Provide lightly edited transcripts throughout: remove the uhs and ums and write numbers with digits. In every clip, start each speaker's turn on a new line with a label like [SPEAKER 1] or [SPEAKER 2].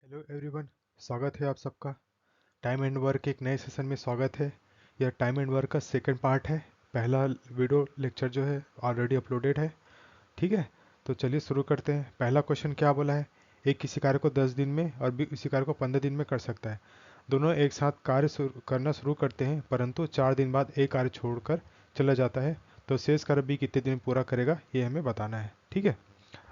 [SPEAKER 1] Hello everyone. स्वागत है आप सबका टाइम एंड वर्क के एक नए सेशन में स्वागत है। यह टाइम एंड वर्क का सेकंड पार्ट है। पहला वीडियो लेक्चर जो है ऑलरेडी अपलोडेड है। ठीक है, तो चलिए शुरू करते हैं। पहला क्वेश्चन क्या बोला है, एक किसी कार्य को 10 दिन में और बी उसी कार्य को 15 दिन में कर सकता है। दोनों एक साथ करना शुरू करते हैं, परंतु 4 दिन बाद एक कार्य छोड़कर चला जाता है, तो शेष कार्य बी कितने दिन में पूरा करेगा ये हमें बताना है। ठीक है,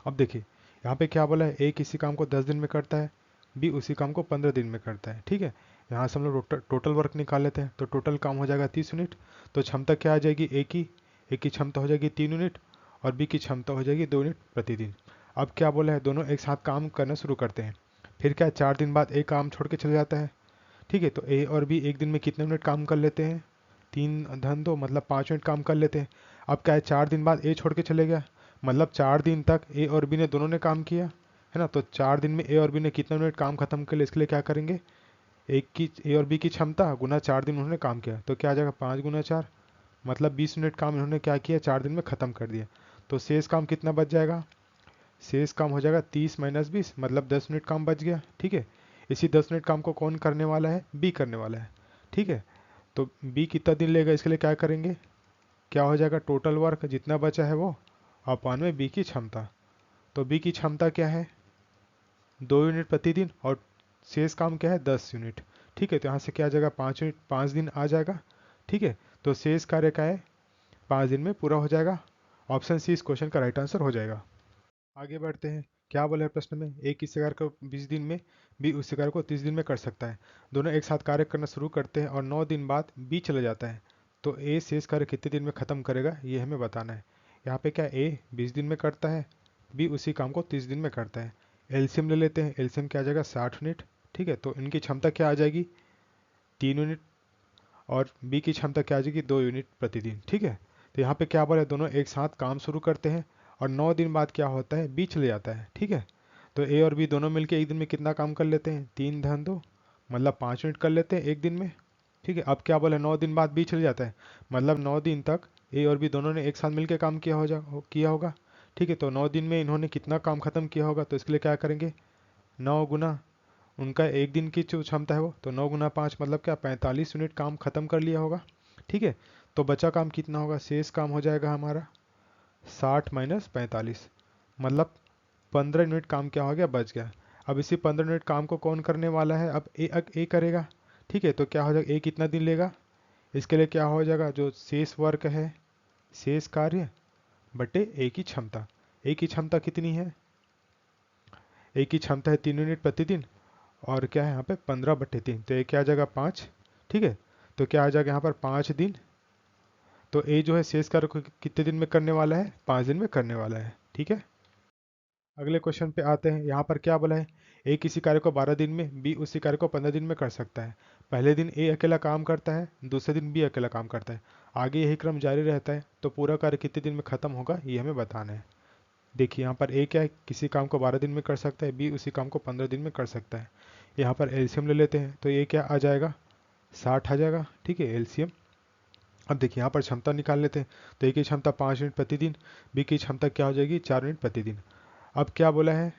[SPEAKER 1] अब देखिए यहाँ पे क्या बोला है, ए किसी काम को 10 दिन में करता है, बी उसी काम को 15 दिन में करता है। ठीक है, यहाँ से हम लोग टोटल वर्क निकाल लेते हैं, तो टोटल काम हो जाएगा 30 यूनिट। तो क्षमता क्या आ जाएगी, ए की क्षमता हो जाएगी 3 यूनिट और बी की क्षमता हो जाएगी 2 यूनिट प्रतिदिन। अब क्या बोला है, दोनों एक साथ काम करना शुरू करते हैं। फिर क्या 4 दिन बाद ए काम छोड़ के चले जाता है। ठीक है, तो ए और बी एक दिन में कितने मिनट काम कर लेते हैं, 3 धन 2 मतलब 5 मिनट काम कर लेते हैं। अब क्या है, 4 दिन बाद ए छोड़ के चले गया, मतलब 4 दिन तक ए और बी ने दोनों ने काम किया है ना। तो 4 दिन में ए और बी ने कितना मिनट काम खत्म कर लिया, इसके लिए क्या करेंगे, एक की ए और बी की क्षमता गुना 4 दिन उन्होंने काम किया, तो क्या आ जाएगा 5 गुना 4, मतलब 20 मिनट काम इन्होंने क्या किया, 4 दिन में खत्म कर दिया। तो शेष काम कितना बच जाएगा, शेष काम हो जाएगा 30 - 20, मतलब 10 मिनट काम बच गया। ठीक है, इसी 10 मिनट काम को कौन करने वाला है, बी करने वाला है। ठीक है, तो बी कितना दिन लेगा, इसके लिए क्या करेंगे, क्या हो जाएगा, टोटल वर्क जितना बचा है वो अपॉन में बी की क्षमता। तो बी की क्षमता क्या है, 2 यूनिट प्रतिदिन, और शेष काम क्या है, 10 यूनिट। ठीक है, तो यहाँ से क्या आ जाएगा, 5 यूनिट, 5 दिन आ जाएगा। ठीक है, तो शेष कार्य क्या है, 5 दिन में पूरा हो जाएगा। ऑप्शन सी इस क्वेश्चन का राइट आंसर हो जाएगा। आगे बढ़ते हैं, क्या बोला है प्रश्न में, एक इस कार्य को 20 दिन में, बी उस कार्य को 30 दिन में कर सकता है। दोनों एक साथ कार्य करना शुरू करते हैं और 9 दिन बाद बी चले जाता है, तो ए शेष कार्य कितने दिन में खत्म करेगा ये हमें बताना है। यहाँ पे क्या, ए 20 दिन में करता है, बी उसी काम को 30 दिन में करता है। एलसीएम ले लेते हैं, एलसीएम क्या आ जाएगा, 60 यूनिट। ठीक है, तो इनकी क्षमता क्या आ जाएगी, 3 यूनिट, और बी की क्षमता क्या आ जाएगी, 2 यूनिट प्रतिदिन। ठीक है, तो यहाँ पे क्या बोला है, दोनों एक साथ काम शुरू करते हैं और 9 दिन बाद क्या होता है, बी चले जाता है। ठीक है, तो ए और बी दोनों मिलके एक दिन में कितना काम कर लेते हैं, 3 धन 2, मतलब 5 यूनिट कर लेते हैं एक दिन में। ठीक है, अब क्या बोला, 9 दिन बाद बी चले जाता है, मतलब 9 दिन तक ए और बी दोनों ने एक साथ मिलकर काम किया होगा। ठीक है, तो 9 दिन में इन्होंने कितना काम खत्म किया होगा, तो इसके लिए क्या करेंगे, 9 गुना उनका एक दिन की जो क्षमता है वो, तो 9 गुना 5 मतलब क्या, 45 यूनिट काम खत्म कर लिया होगा। ठीक है, तो बचा काम कितना होगा, शेष काम हो जाएगा हमारा 60 - 45, मतलब 15 यूनिट काम क्या हो गया, बच गया। अब इसी 15 यूनिट काम को कौन करने वाला है, अब ए करेगा। ठीक है, तो क्या हो जाएगा, ए कितना दिन लेगा, इसके लिए क्या हो जाएगा, जो शेष वर्क है, शेष कार्य बटे ए की क्षमता। ए की क्षमता कितनी है, ए की क्षमता है 3 यूनिट प्रतिदिन, और क्या है यहाँ पे 15/3, तो ये क्या आ जाएगा 5। ठीक है, तो क्या आ जाएगा यहाँ पर 5 दिन। तो ए जो है शेष कार्य को कितने दिन में करने वाला है, 5 दिन में करने वाला है। ठीक है, अगले क्वेश्चन पे आते हैं। यहाँ पर क्या बोला है, ए किसी कार्य को 12 दिन में, बी उसी कार्य को 15 दिन में कर सकता है। पहले दिन ए अकेला काम करता है, दूसरे दिन बी अकेला काम करता है, आगे यही क्रम जारी रहता है, तो पूरा कार्य कितने दिन में खत्म होगा ये हमें बताना है। देखिए यहाँ पर ए क्या है, किसी काम को 12 दिन में कर सकता है, बी उसी काम को 15 दिन में कर सकता है। यहाँ पर एलसीएम ले लेते हैं, तो ये क्या आ जाएगा, 60 आ जाएगा। ठीक है, एलसीएम। अब देखिए यहाँ पर क्षमता निकाल लेते हैं, तो ए की क्षमता 5 यूनिट प्रतिदिन, बी की क्षमता क्या हो जाएगी, 4 यूनिट प्रतिदिन। अब क्या बोला है,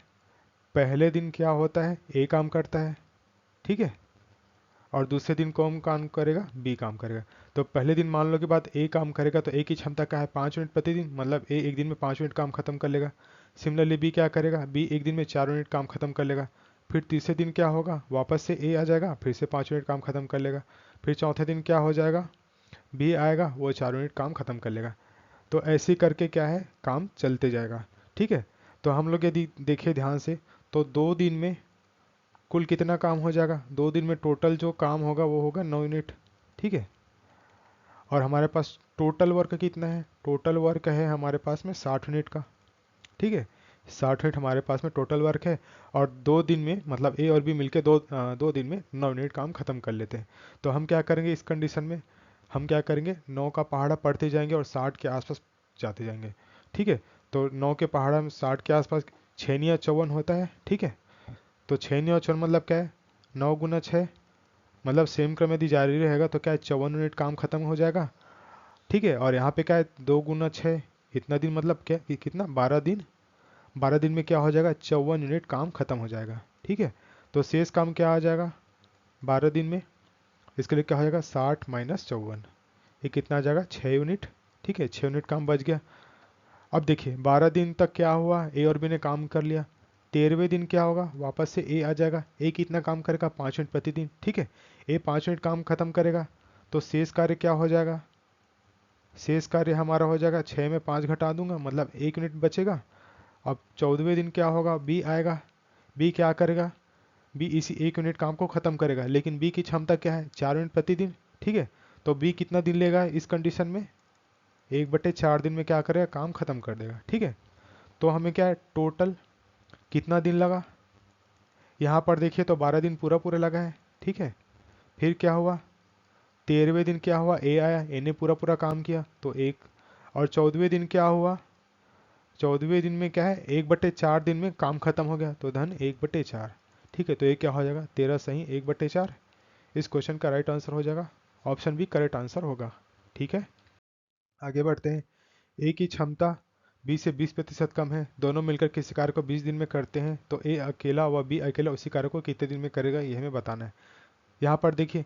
[SPEAKER 1] पहले दिन क्या होता है, ए काम करता है। ठीक है, और दूसरे दिन कौन काम करेगा, बी काम करेगा। तो पहले दिन मान लो कि बात ए काम करेगा, तो ए की क्षमता क्या है, 5 यूनिट प्रतिदिन, मतलब ए एक दिन में 5 यूनिट काम खत्म कर लेगा। सिमिलरली बी क्या करेगा, बी एक दिन में 4 यूनिट काम खत्म कर लेगा। फिर तीसरे दिन क्या होगा, वापस से ए आ जाएगा, फिर से 5 यूनिट काम खत्म कर लेगा। फिर चौथे दिन क्या हो जाएगा, बी आएगा, वो 4 यूनिट काम खत्म कर लेगा। तो ऐसे करके क्या है, काम चलते जाएगा। ठीक है, तो हम लोग यदि देखें ध्यान से, तो 2 दिन में कुल कितना काम हो जाएगा, 2 दिन में टोटल जो काम होगा वो होगा 9 यूनिट। ठीक है, और हमारे पास टोटल वर्क कितना है, टोटल वर्क है हमारे पास में 60 यूनिट का। ठीक है, 60 यूनिट हमारे पास में टोटल वर्क है, और 2 दिन में मतलब ए और बी मिलके 2 दिन में 9 यूनिट काम खत्म कर लेते हैं। तो हम क्या करेंगे इस कंडीशन में, हम क्या करेंगे, 9 का पहाड़ा पढ़ते जाएंगे और 60 के आसपास जाते जाएंगे। ठीक है, तो 9 के पहाड़ा में 60 के आसपास 6×9 = 54 होता है। ठीक है, तो 6×9 = 54 मतलब क्या है, 9 × 6, मतलब सेम क्रम यदि जारी रहेगा तो क्या है, 54 यूनिट काम खत्म हो जाएगा। ठीक है, और यहाँ पे क्या है, 2 × 6 इतना दिन, मतलब क्या कितना, 12 दिन। 12 दिन में क्या हो जाएगा, 54 यूनिट काम खत्म हो जाएगा। ठीक है, तो शेष काम क्या आ जाएगा 12 दिन में, इसके लिए क्या हो जाएगा 60 माइनस 54, ये कितना आ जाएगा 6 यूनिट। ठीक है, 6 यूनिट काम बच गया। अब देखिए 12 दिन तक क्या हुआ, ए और बी ने काम कर लिया। 13वें दिन क्या होगा, वापस से ए आ जाएगा। ए कितना काम करेगा 5 यूनिट प्रतिदिन। ठीक है, ए 5 यूनिट काम खत्म करेगा, तो शेष कार्य क्या हो जाएगा, शेष कार्य हमारा हो जाएगा 6 में 5 घटा दूंगा, मतलब 1 यूनिट बचेगा। अब 14वें दिन क्या होगा, बी आएगा। बी क्या करेगा, बी इसी 1 यूनिट काम को खत्म करेगा, लेकिन बी की क्षमता क्या है 4 यूनिट प्रतिदिन। ठीक है, तो बी कितना दिन लेगा इस कंडीशन में, 1/4 दिन में क्या करेगा काम खत्म कर देगा। ठीक है, तो हमें क्या है टोटल कितना दिन लगा, यहाँ पर देखिए तो 12 दिन पूरा पूरा लगा है। ठीक है, फिर क्या हुआ 13वें दिन क्या हुआ, ए आया, ए ने पूरा पूरा काम किया तो 1। और 14वें दिन क्या हुआ, 14वें दिन में क्या है 1/4 दिन में काम खत्म हो गया, तो धन 1/4। ठीक है, तो ये क्या हो जाएगा 13 सही 1/4। इस क्वेश्चन का राइट आंसर हो जाएगा ऑप्शन बी करेक्ट आंसर होगा। ठीक है, आगे बढ़ते हैं। ए की क्षमता 20 से 20% कम है, दोनों मिलकर किसी कार्य को 20 दिन में करते हैं, तो ए अकेला व बी अकेला उसी कार्य को कितने दिन में करेगा, ये हमें बताना है। यहाँ पर देखिए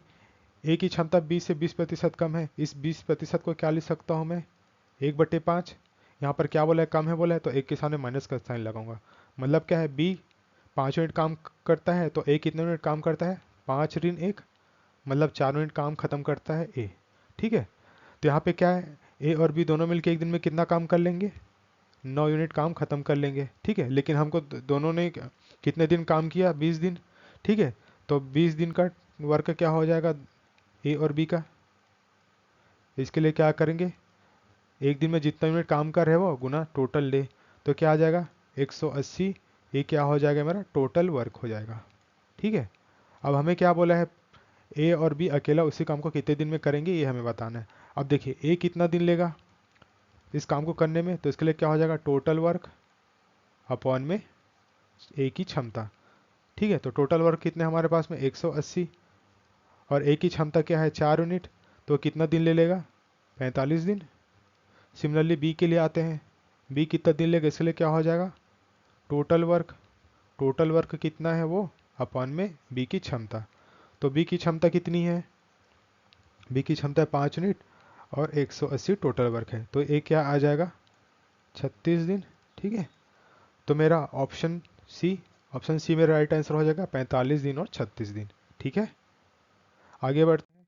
[SPEAKER 1] ए की क्षमता 20 से 20% कम है, इस 20% को क्या लिख सकता हूँ मैं 1/5। यहाँ पर क्या बोला है कम है बोला है, तो एक के सामने माइनस का साइन लगाऊंगा। मतलब क्या है बी 5 यूनिट काम करता है, तो ए कितने यूनिट काम करता है 5 ऋण 1, मतलब 4 यूनिट काम खत्म करता है ए। ठीक है, तो यहाँ पे क्या है ए और बी दोनों मिलकर एक दिन में कितना काम कर लेंगे 9 यूनिट काम खत्म कर लेंगे। ठीक है, लेकिन हमको दोनों ने कितने दिन काम किया 20 दिन। ठीक है, तो 20 दिन का वर्क क्या हो जाएगा ए और बी का, इसके लिए क्या करेंगे एक दिन में जितना यूनिट काम कर रहे हो गुना टोटल डे, तो क्या आ जाएगा 180, ये क्या हो जाएगा मेरा टोटल वर्क हो जाएगा। ठीक है, अब हमें क्या बोला है ए और बी अकेला उसी काम को कितने दिन में करेंगे ये हमें बताना है। अब देखिए ए कितना दिन लेगा इस काम को करने में, तो इसके लिए क्या हो जाएगा टोटल वर्क अपॉन में ए की क्षमता। ठीक है, तो टोटल वर्क कितने हमारे पास में 180, और ए की क्षमता क्या है 4 यूनिट, तो कितना दिन ले लेगा 45 दिन। सिमिलरली बी के लिए आते हैं, बी कितना दिन लेगा, इसके लिए क्या हो जाएगा टोटल वर्क, टोटल वर्क कितना है वो अपॉन में बी की क्षमता। तो बी की क्षमता कितनी है, बी की क्षमता है 5 यूनिट और 180 टोटल वर्क है, तो ए क्या आ जाएगा 36 दिन। ठीक है, तो मेरा ऑप्शन सी मेरा राइट आंसर हो जाएगा 45 दिन और 36 दिन। ठीक है, आगे बढ़ते हैं।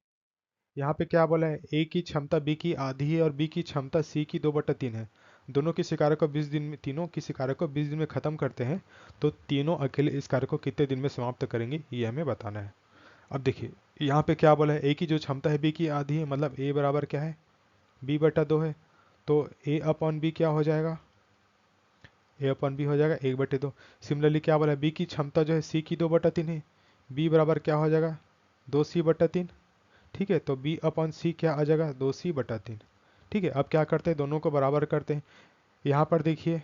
[SPEAKER 1] यहाँ पे क्या बोला है ए की क्षमता बी की आधी है और बी की क्षमता सी की 2/3 है, दोनों किसी कार्य को 20 दिन में, तीनों किसी कार्य को 20 दिन में खत्म करते हैं, तो तीनों अकेले इस कार्य को कितने दिन में समाप्त करेंगे ये हमें बताना है। अब देखिए यहाँ पे क्या बोला है ए की जो क्षमता है बी की आधी है, मतलब ए बराबर क्या है b/2 है, तो ए अपॉन बी क्या हो जाएगा ए अपॉन बी हो जाएगा 1/2। सिमिलरली क्या बोला है बी की क्षमता जो है सी की 2/3 है, बी बराबर क्या हो जाएगा 2c/3। ठीक है, तो b अपॉन सी क्या आ जाएगा 2c/3। ठीक है, अब क्या करते हैं दोनों को बराबर करते हैं। यहाँ पर देखिए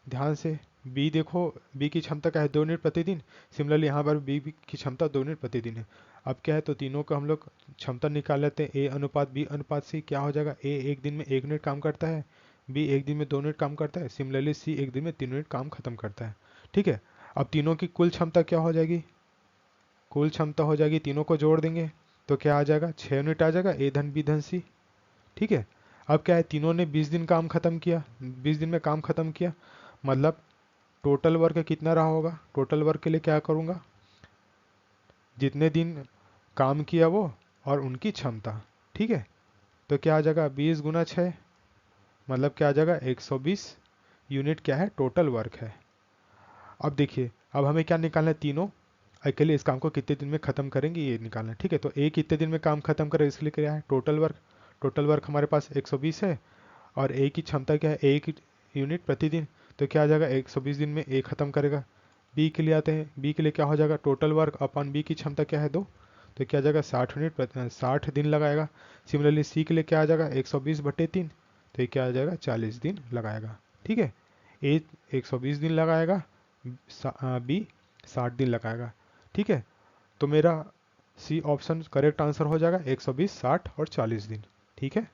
[SPEAKER 1] ध्यान से b देखो, b की क्षमता क्या है 2 यूनिट प्रतिदिन, सिमिलरली यहाँ पर b की क्षमता 2 यूनिट प्रतिदिन है। अब क्या है तो तीनों को हम लोग क्षमता निकाल लेते हैं, a अनुपात b अनुपात c क्या हो जाएगा a एक दिन में 1 यूनिट काम करता है, b एक दिन में 2 यूनिट काम करता है, सिमिलरली c एक दिन में 3 यूनिट काम खत्म करता है। ठीक है, अब तीनों की कुल क्षमता क्या हो जाएगी, कुल क्षमता हो जाएगी, तीनों को जोड़ देंगे तो क्या आ जाएगा 6 यूनिट आ जाएगा a धन b धन c। ठीक है, अब क्या है तीनों ने 20 दिन काम खत्म किया, 20 दिन में काम खत्म किया, मतलब टोटल वर्क कितना रहा होगा, टोटल वर्क के लिए क्या करूँगा जितने दिन काम किया वो और उनकी क्षमता। ठीक है, तो क्या आ जाएगा 20 गुना 6, मतलब क्या आ जाएगा 120 यूनिट क्या है टोटल वर्क है। अब देखिए अब हमें क्या निकालना है, तीनों अकेले इस काम को कितने दिन में खत्म करेंगे ये निकालना है। ठीक है, तो ए कितने दिन में काम खत्म करे इसके लिए क्या है टोटल वर्क, टोटल वर्क हमारे पास 120 है, और ए की क्षमता क्या है 1 यूनिट प्रतिदिन, तो क्या आ जाएगा 120 दिन में ए खत्म करेगा। बी के लिए आते हैं, बी के लिए क्या हो जाएगा टोटल वर्क अपॉन बी की क्षमता क्या है 2, तो क्या आ जाएगा 60 यूनिट 60 दिन लगाएगा। सिमिलरली सी के लिए क्या आ जाएगा 120/3, तो ये क्या आ जाएगा 40 दिन लगाएगा। ठीक है, ए 120 दिन लगाएगा, बी 60 दिन लगाएगा। ठीक है, तो मेरा सी ऑप्शन करेक्ट आंसर हो जाएगा 120, 60 और 40 दिन। ठीक है,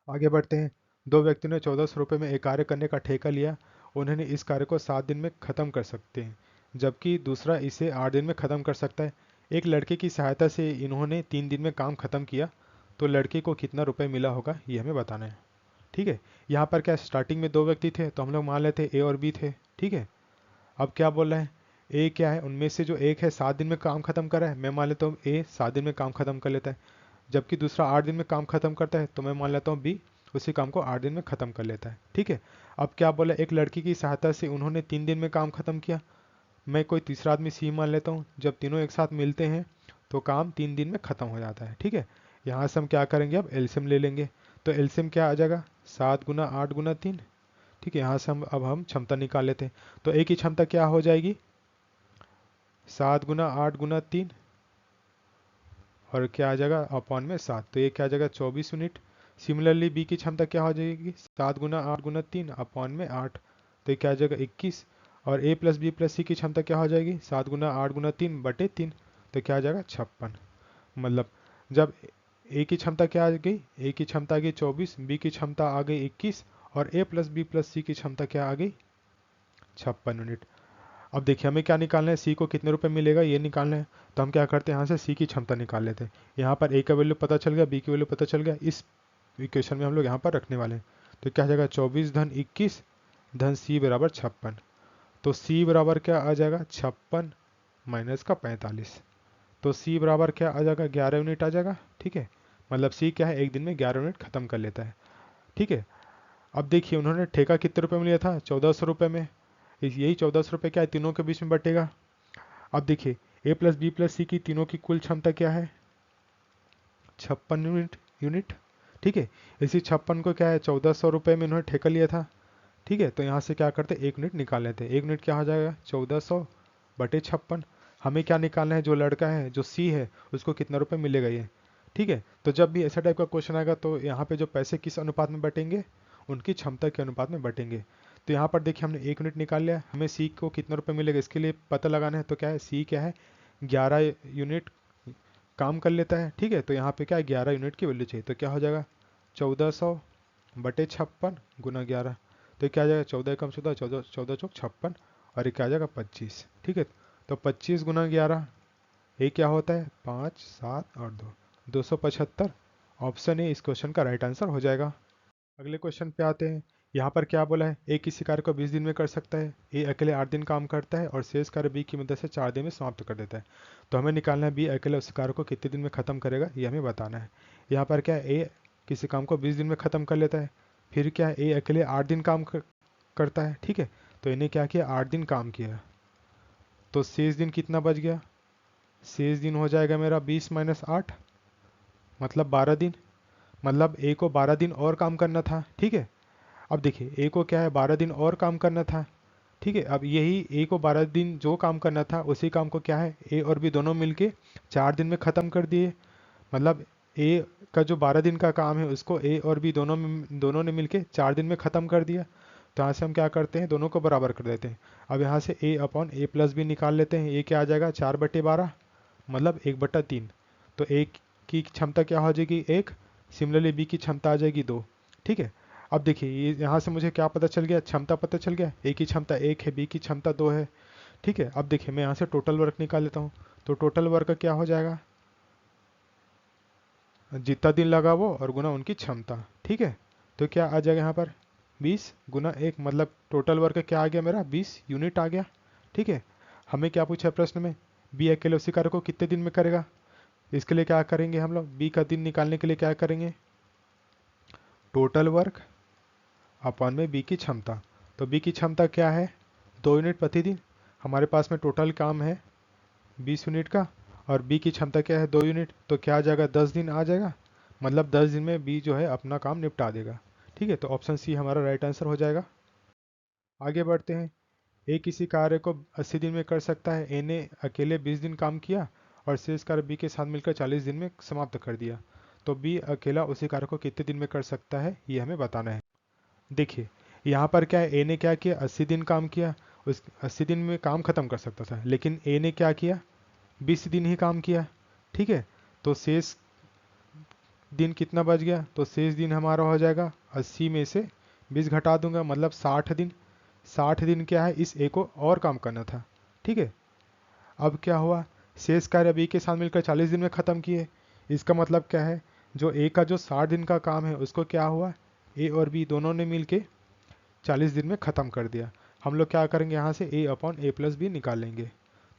[SPEAKER 1] आगे बढ़ते हैं। दो व्यक्तियों ने 1400 रुपये में एक कार्य करने का ठेका लिया, उन्होंने इस कार्य को 7 दिन में खत्म कर सकते हैं, जबकि दूसरा इसे 8 दिन में ख़त्म कर सकता है। एक लड़के की सहायता से इन्होंने 3 दिन में काम ख़त्म किया, तो लड़के को कितना रुपए मिला होगा ये हमें बताना है। ठीक है, यहाँ पर क्या स्टार्टिंग में 2 व्यक्ति थे, तो हम लोग मान लेते ए और बी थे। ठीक है, अब क्या बोल रहा है, ए क्या है, उनमें से जो एक है 7 दिन में काम खत्म कर रहा है, मैं मान लेता हूँ ए 7 दिन में काम खत्म कर लेता है। जबकि दूसरा 8 दिन में काम खत्म करता है, तो मैं मान लेता हूँ बी उसी काम को 8 दिन में खत्म कर लेता है। ठीक है, अब क्या बोला, एक लड़की की सहायता से उन्होंने 3 दिन में काम खत्म किया, मैं कोई तीसरा आदमी सी मान लेता हूँ। जब तीनों एक साथ मिलते हैं तो काम 3 दिन में खत्म हो जाता है। ठीक है, यहाँ से हम क्या करेंगे, अब एलसीएम ले लेंगे। तो एलसीएम क्या आ जाएगा, 7 गुना 8 गुना 3। ठीक है, यहाँ से हम क्षमता निकाल लेते हैं। तो एक की क्षमता क्या हो जाएगी, 7 गुना 8 गुना 3, और क्या आ जाएगा अपॉन में 7, तो ये क्या आ जाएगा 24 यूनिट। सिमिलरली बी की क्षमता क्या हो जाएगी, 7 गुना 8 गुना 3 अपॉन में 8, तो ये क्या आ जाएगा 21। और ए प्लस बी प्लस सी की क्षमता क्या हो जाएगी, 7 गुना 8 गुना 3 बटे 3, तो क्या आ जाएगा 56। मतलब जब ए की क्षमता क्या आ गई, ए की क्षमता आ गई 24, बी की क्षमता आ गई 21, और ए प्लस बी प्लस सी की क्षमता क्या आ गई 56 यूनिट। अब देखिए हमें क्या निकालना है, सी को कितने रुपए मिलेगा ये निकालना है। तो हम क्या करते हैं, यहाँ से सी की क्षमता निकाल लेते हैं। यहाँ पर ए का वैल्यू पता चल गया, बी की वैल्यू पता चल गया, इस इक्वेशन में हम लोग यहाँ पर रखने वाले हैं। तो क्या हो जाएगा 24 धन 21 धन सी बराबर 56। तो सी बराबर क्या आ जाएगा 56 माइनस का 45, तो सी बराबर क्या आ जाएगा 11 यूनिट आ जाएगा। ठीक है, मतलब सी क्या है, एक दिन में 11 यूनिट खत्म कर लेता है। ठीक है, अब देखिए उन्होंने ठेका कितने रुपए में लिया था, 1400 रुपये में। यही 1400 रुपये क्या है, तीनों के बीच में बटेगा। अब देखिए ए प्लस बी प्लस सी की तीनों की कुल क्षमता क्या है, 56 यूनिट। ठीक है, इसी 56 को क्या है 1400 रुपये में इन्होंने ठेका लिया था। ठीक है, तो यहाँ से क्या करते हैं, 1 यूनिट निकाल लेते हैं। 1 यूनिट क्या हो जाएगा 1400 बटे 56। हमें क्या निकालना है, जो लड़का है जो सी है उसको कितना रुपये मिलेगा ये। ठीक है, तो जब भी ऐसा टाइप का क्वेश्चन आएगा तो यहाँ पे जो पैसे किस अनुपात में बटेंगे, उनकी क्षमता के अनुपात में बटेंगे। तो यहाँ पर देखिए हमने 1 यूनिट निकाल लिया, हमें सी को कितना रुपये मिलेगा इसके लिए पता लगाना है। तो क्या है, सी क्या है 11 यूनिट काम कर लेता है। ठीक है, तो यहाँ पे क्या है 11 यूनिट की वैल्यू चाहिए, तो क्या हो जाएगा 1400 बटे 56 गुना 11, तो क्या आ जाएगा 14 कम 14, 14 14 चौक 56, और ये क्या आ जाएगा 25। ठीक है, तो 25 गुना 11 ये क्या होता है 5 7 और 2 275। ऑप्शन ए इस क्वेश्चन का राइट आंसर हो जाएगा। अगले क्वेश्चन पे आते हैं। यहाँ पर क्या बोला है, ए किसी कार्य को 20 दिन में कर सकता है, ए अकेले 8 दिन काम करता है और शेष कार्य बी की मदद से 4 दिन में समाप्त कर देता है। तो हमें निकालना है बी अकेले उस कार्य को कितने दिन में खत्म करेगा, ये हमें बताना है। यहाँ पर क्या है, ए किसी काम को 20 दिन में खत्म कर लेता है, फिर क्या है ए अकेले 8 दिन काम करता है। ठीक है, तो इन्हें क्या किया 8 दिन काम किया, तो शेष दिन कितना बच गया, शेष दिन हो जाएगा मेरा 20 माइनस 8 मतलब 12 दिन। मतलब ए को 12 दिन और काम करना था। ठीक है, अब देखिए ए को क्या है 12 दिन और काम करना था। ठीक है, अब यही ए को 12 दिन जो काम करना था उसी काम को क्या है ए और बी दोनों मिलके 4 दिन में ख़त्म कर दिए। मतलब ए का जो 12 दिन का काम है उसको ए और बी दोनों ने मिलके 4 दिन में ख़त्म कर दिया। तो यहाँ से हम क्या करते हैं, दोनों को बराबर कर देते हैं। अब यहाँ से ए अपॉन ए प्लस बी निकाल लेते हैं। ए क्या आ जाएगा 4/12 मतलब 1/3। तो ए की क्षमता क्या हो जाएगी 1, सिमिलरली बी की क्षमता आ जाएगी 2। ठीक है, अब देखिए ये यहाँ से मुझे क्या पता चल गया, क्षमता पता चल गया, ए की क्षमता 1 है, बी की क्षमता 2 है। ठीक है, अब देखिए मैं यहाँ से टोटल वर्क निकाल लेता हूँ। तो टोटल वर्क क्या हो जाएगा, जितना दिन लगा वो और गुना उनकी क्षमता। ठीक है, तो क्या आ जाएगा यहाँ पर 20 गुना 1 मतलब टोटल वर्क क्या आ गया मेरा 20 यूनिट आ गया। ठीक है, हमें क्या पूछा प्रश्न में, बी अकेले उसी कार्य को कितने दिन में करेगा। इसके लिए क्या करेंगे हम लोग, बी का दिन निकालने के लिए क्या करेंगे, टोटल वर्क अपॉन में बी की क्षमता। तो बी की क्षमता क्या है 2 यूनिट प्रतिदिन, हमारे पास में टोटल काम है 20 यूनिट का, और बी की क्षमता क्या है 2 यूनिट, तो क्या आ जाएगा 10 दिन आ जाएगा। मतलब 10 दिन में बी जो है अपना काम निपटा देगा। ठीक है, तो ऑप्शन सी हमारा राइट आंसर हो जाएगा। आगे बढ़ते हैं। ए किसी कार्य को 80 दिन में कर सकता है, ए ने अकेले 20 दिन काम किया और शेष कार्य बी के साथ मिलकर 40 दिन में समाप्त कर दिया। तो बी अकेला उसी कार्य को कितने दिन में कर सकता है ये हमें बताना है। देखिए यहाँ पर क्या है, ए ने क्या किया 80 दिन काम किया, उस 80 दिन में काम खत्म कर सकता था, लेकिन ए ने क्या किया 20 दिन ही काम किया। ठीक है, तो शेष दिन कितना बच गया, तो शेष दिन हमारा हो जाएगा 80 में से 20 घटा दूंगा मतलब 60 दिन। 60 दिन क्या है इस ए को और काम करना था। ठीक है। अब क्या हुआ, शेष कार्य बी के साथ मिलकर 40 दिन में ख़त्म किए। इसका मतलब क्या है, जो ए का जो 60 दिन का काम है उसको क्या हुआ, ए और बी दोनों ने मिलके 40 दिन में ख़त्म कर दिया। हम लोग क्या करेंगे, यहाँ से ए अपॉन ए प्लस बी निकालेंगे।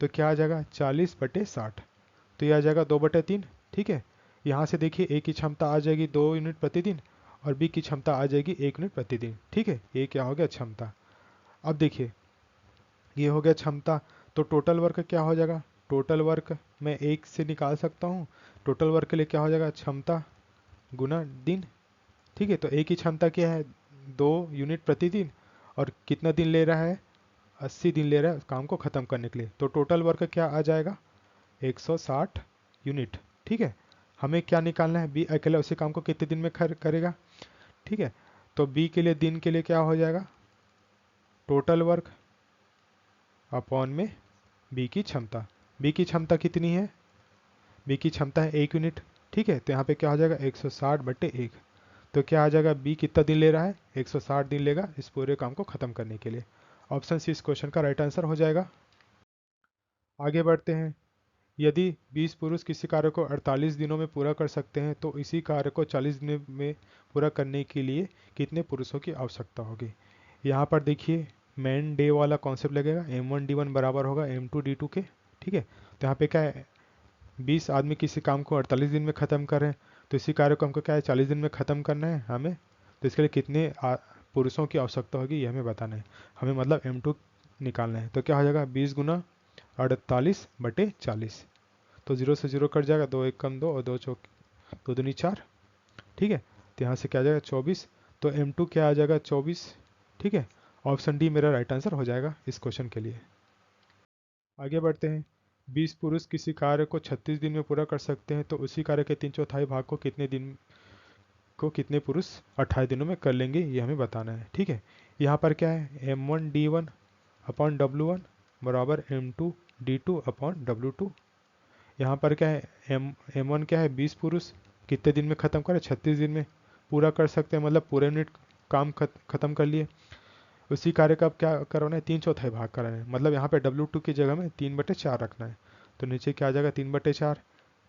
[SPEAKER 1] तो क्या आ जाएगा 40/60, तो ये आ जाएगा 2/3। ठीक है, यहाँ से देखिए ए की क्षमता आ जाएगी 2 यूनिट प्रतिदिन और बी की क्षमता आ जाएगी 1 यूनिट प्रतिदिन। ठीक है, ये क्या हो गया क्षमता। अब देखिए ये हो गया क्षमता, तो टोटल वर्क क्या हो जाएगा, टोटल वर्क मैं 1 से निकाल सकता हूँ। टोटल वर्क के लिए क्या हो जाएगा, क्षमता गुना दिन। ठीक है, तो ए की क्षमता क्या है 2 यूनिट प्रतिदिन और कितना दिन ले रहा है, 80 दिन ले रहा है काम को ख़त्म करने के लिए। तो टोटल वर्क क्या आ जाएगा 160 यूनिट। ठीक है, हमें क्या निकालना है, बी अकेला उसी काम को कितने दिन में करेगा। ठीक है, तो बी के लिए दिन के लिए क्या हो जाएगा, टोटल वर्क अपॉन में बी की क्षमता। बी की क्षमता कितनी है, बी की क्षमता है 1 यूनिट। ठीक है, तो यहाँ पे क्या हो जाएगा 160/1। तो क्या आ जाएगा, बी कितना दिन ले रहा है 160 दिन लेगा इस पूरे काम को ख़त्म करने के लिए। ऑप्शन सी इस क्वेश्चन का राइट आंसर हो जाएगा। आगे बढ़ते हैं। यदि 20 पुरुष किसी कार्य को 48 दिनों में पूरा कर सकते हैं तो इसी कार्य को 40 दिनों में पूरा करने के लिए कितने पुरुषों की आवश्यकता होगी। यहाँ पर देखिए मैन डे वाला कॉन्सेप्ट लगेगा, M1D1 बराबर होगा M2D2 के। ठीक है, तो यहाँ पे क्या है, 20 आदमी किसी काम को 48 दिन में ख़त्म कर रहे हैं, तो इसी कार्य को हमको क्या है 40 दिन में ख़त्म करना है हमें। तो इसके लिए कितने पुरुषों की आवश्यकता होगी ये हमें बताना है, हमें मतलब M2 निकालना है। तो क्या हो जाएगा 20 गुना 48/40, तो 0 से 0 कट जाएगा, 2 1 कम 2 और 2 चौक 2 दूनी 4। ठीक है, तो यहाँ से क्या आ जाएगा 24, तो M2 क्या आ जाएगा 24। ठीक है, ऑप्शन डी मेरा राइट आंसर हो जाएगा इस क्वेश्चन के लिए। आगे बढ़ते हैं। 20 पुरुष किसी कार्य को 36 दिन में पूरा कर सकते हैं तो उसी कार्य के 3/4 भाग को कितने पुरुष 28 दिनों में कर लेंगे ये हमें बताना है। ठीक है, यहाँ पर क्या है M1D1 अपॉन W1 बराबर M2D2 अपॉन W2। यहाँ पर क्या है M1 क्या है 20 पुरुष कितने दिन में ख़त्म करें 36 दिन में पूरा कर सकते हैं, मतलब पूरे यूनिट काम ख़त्म कर लिए। उसी कार्य का अब क्या करवाना है 3/4 भाग कराना है, मतलब यहाँ पे W2 की जगह में 3/4 रखना है। तो नीचे क्या आ जाएगा 3/4,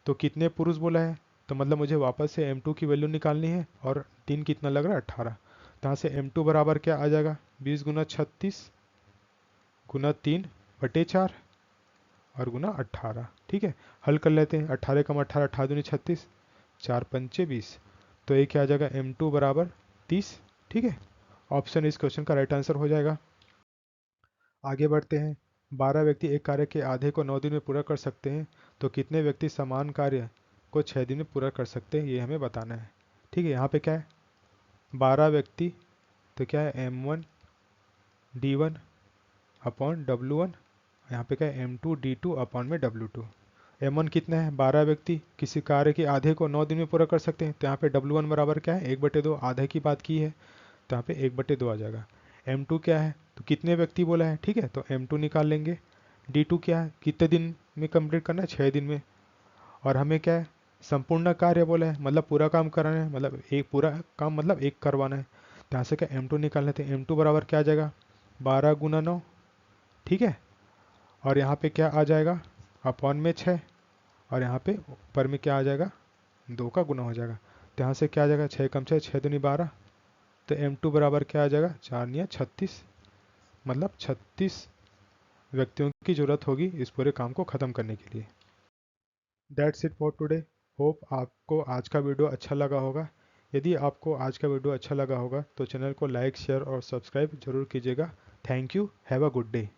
[SPEAKER 1] तो कितने पुरुष बोला है, तो मतलब मुझे वापस से M2 की वैल्यू निकालनी है और 3 कितना लग रहा है 18। तो यहाँ से M2 बराबर क्या आ जाएगा 20 गुना 36 गुना 3/4 और गुना 18। ठीक है, हल कर लेते हैं, 18 कम 18 18 दूनी 36 4 पंचे 20, तो ये क्या आ जाएगा M2 बराबर 30। ठीक है, ऑप्शन इस क्वेश्चन का राइट आंसर हो जाएगा। आगे बढ़ते हैं। 12 व्यक्ति एक कार्य के आधे को 9 दिन में पूरा कर सकते हैं तो कितने व्यक्ति समान कार्य को 6 दिन में पूरा कर सकते हैं ये हमें बताना है। ठीक है, यहाँ पे क्या है 12 व्यक्ति, तो क्या है M1D1 अपॉन W1, यहाँ पे क्या है M2D2 अपॉन में W2। M1 कितना है 12 व्यक्ति किसी कार्य के आधे को 9 दिन में पूरा कर सकते हैं, तो यहाँ पे W1 बराबर क्या है 1/2, आधे की बात की है तो यहाँ पे 1/2 आ जाएगा। M2 क्या है, तो कितने व्यक्ति बोला है, ठीक है, तो M2 निकाल लेंगे। D2 क्या है, कितने दिन में कंप्लीट करना है 6 दिन में। और हमें क्या है संपूर्ण कार्य बोला है, मतलब पूरा काम कराना है, मतलब एक पूरा काम मतलब एक करवाना है। तो यहाँ से क्या M2 निकाल लेते हैं। M2 बराबर क्या आ जाएगा 12 गुना 9। ठीक है, और यहाँ पे क्या आ जाएगा अपॉन में 6 और यहाँ पे ऊपर में क्या आ जाएगा 2 का गुना हो जाएगा। तो यहाँ से क्या आ जाएगा 6 कम 6 6 दूनी 12, तो M2 बराबर क्या आ जाएगा 4 या 36, मतलब 36 व्यक्तियों की जरूरत होगी इस पूरे काम को ख़त्म करने के लिए। That's it for today. Hope आपको आज का वीडियो अच्छा लगा होगा। यदि आपको आज का वीडियो अच्छा लगा होगा तो चैनल को लाइक शेयर और सब्सक्राइब जरूर कीजिएगा। Thank you, have a good day.